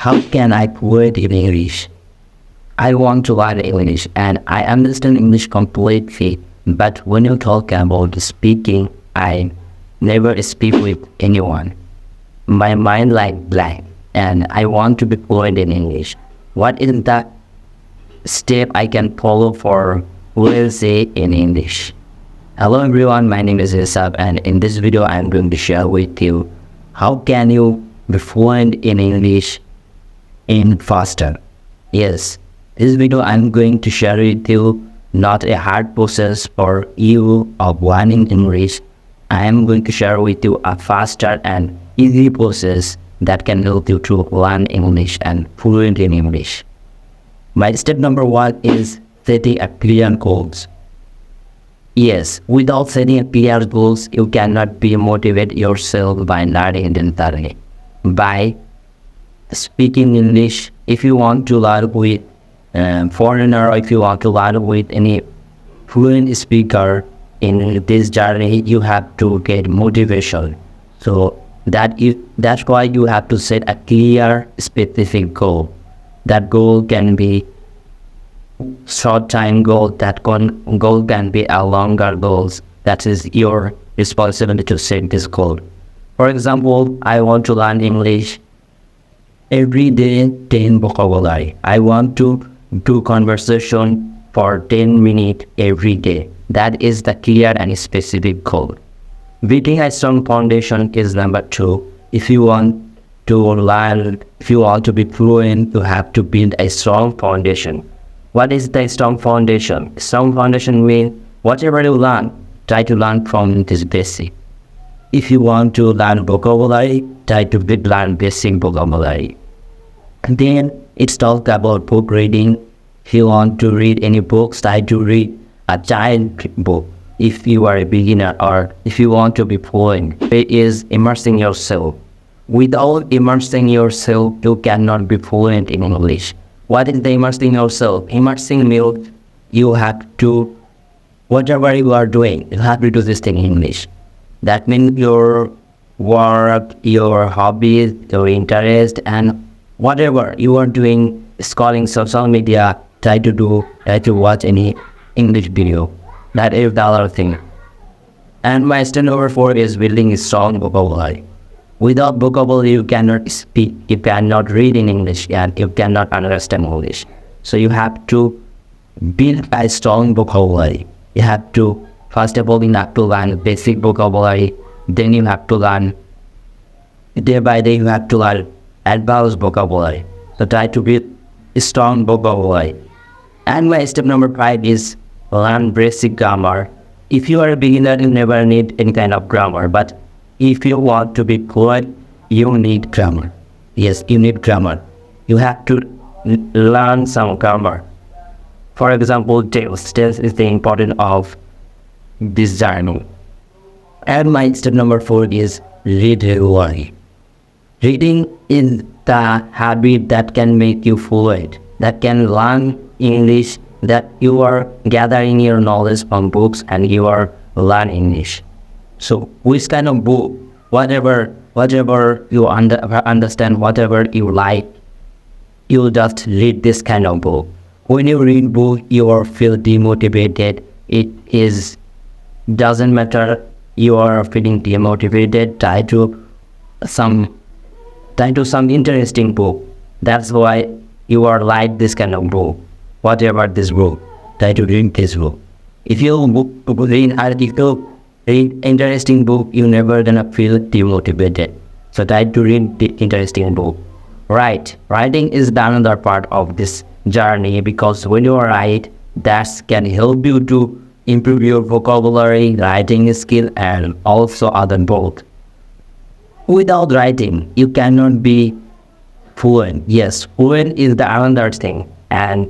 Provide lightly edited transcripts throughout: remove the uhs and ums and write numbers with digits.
how can I fluent in English? I want to learn English and I understand English completely, but when you talk about speaking, I never speak with anyone. My mind like blank and I want to be fluent in English. What is the step I can follow for fluency in English? Hello everyone, my name is Isab and in this video I am going to share with you how can you be fluent in English in faster. Yes, this video I am going to share with you not a hard process for you of learning English. I am going to share with you a faster and easy process that can help you to learn English and fluent in English. My step number one is setting a clear goals. Yes, without setting a clear goals, you cannot be motivate yourself by learning internally. By speaking English, if you want to learn with foreigner, or if you want to learn with any fluent speaker in this journey, you have to get motivation. So that's why you have to set a clear, specific goal. That goal can be short time goal, goal can be a longer goals. That is your responsibility to set this goal. For example, I want to learn English every day 10 vocabulary. I want to do conversation for 10 minutes every day. That is the clear and specific goal. Building a strong foundation is number two. If you want to learn, if you want to be fluent, you have to build a strong foundation. What is the strong foundation? Strong foundation means whatever you learn, try to learn from this basic. If you want to learn vocabulary, try to learn basic vocabulary. And then it's talked about book reading. If you want to read any books, try to read a giant book. If you are a beginner or if you want to be fluent, it is immersing yourself. Without immersing yourself, you cannot be fluent in English. What is the immersing yourself? Immersing means you have to, whatever you are doing, you have to do this thing in English. That means your work, your hobbies, your interest, and whatever you are doing, scrolling social media, try to watch any English video. That is the other thing. And my step number 4 is building a strong vocabulary. Without vocabulary, you cannot speak, you cannot read in English, and you cannot understand English. So you have to build a strong vocabulary. You have to, first of all, you have to learn basic vocabulary. Then you have to learn, day by day, you have to learn advanced vocabulary. So try to build a strong vocabulary. And my step number 5 is learn basic grammar. If you are a beginner, you never need any kind of grammar. But if you want to be fluent, you need grammar. Yes, you need grammar. You have to learn some grammar. For example, tense. Tense is the important of this journey. And my step number 4 is read regularly. Reading is the habit that can make you fluent, that can learn English, that you are gathering your knowledge from books and you are learning English. So which kind of book, whatever you understand, whatever you like, you just read this kind of book. When you read book, you are feel demotivated. Doesn't matter you are feeling demotivated, try to some interesting book. That's why you are like this kind of book. Whatever this book, try to read this book. If you read article, read interesting book, you never gonna feel demotivated. So try to read the interesting book. Writing is the another part of this journey, because when you write, that can help you to improve your vocabulary, writing skill, and also other both. Without writing, you cannot be fluent. Yes, fluent is the another thing, and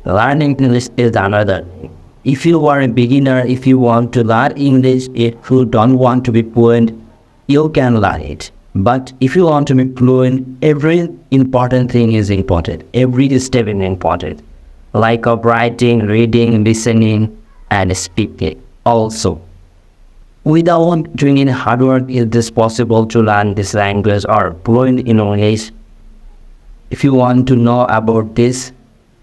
learning English is another thing. If you are a beginner, if you want to learn English, if you don't want to be fluent, you can learn it. But if you want to be fluent, every important thing is important. Every step is important. Like of writing, reading, listening, and speaking also. Without doing any hard work, is this possible to learn this language or fluent in English? If you want to know about this,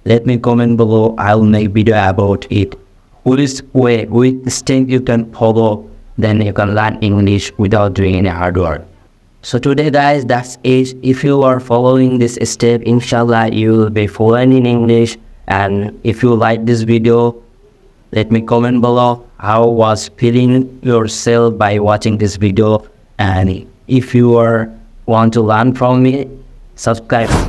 let me comment below. I'll make video about it. Which way, which step you can follow, then you can learn English without doing any hard work. So today guys, that's it. If you are following this step, inshallah you will be fluent in English. And if you like this video, let me comment below how was feeling yourself by watching this video. And if you want to learn from me, subscribe.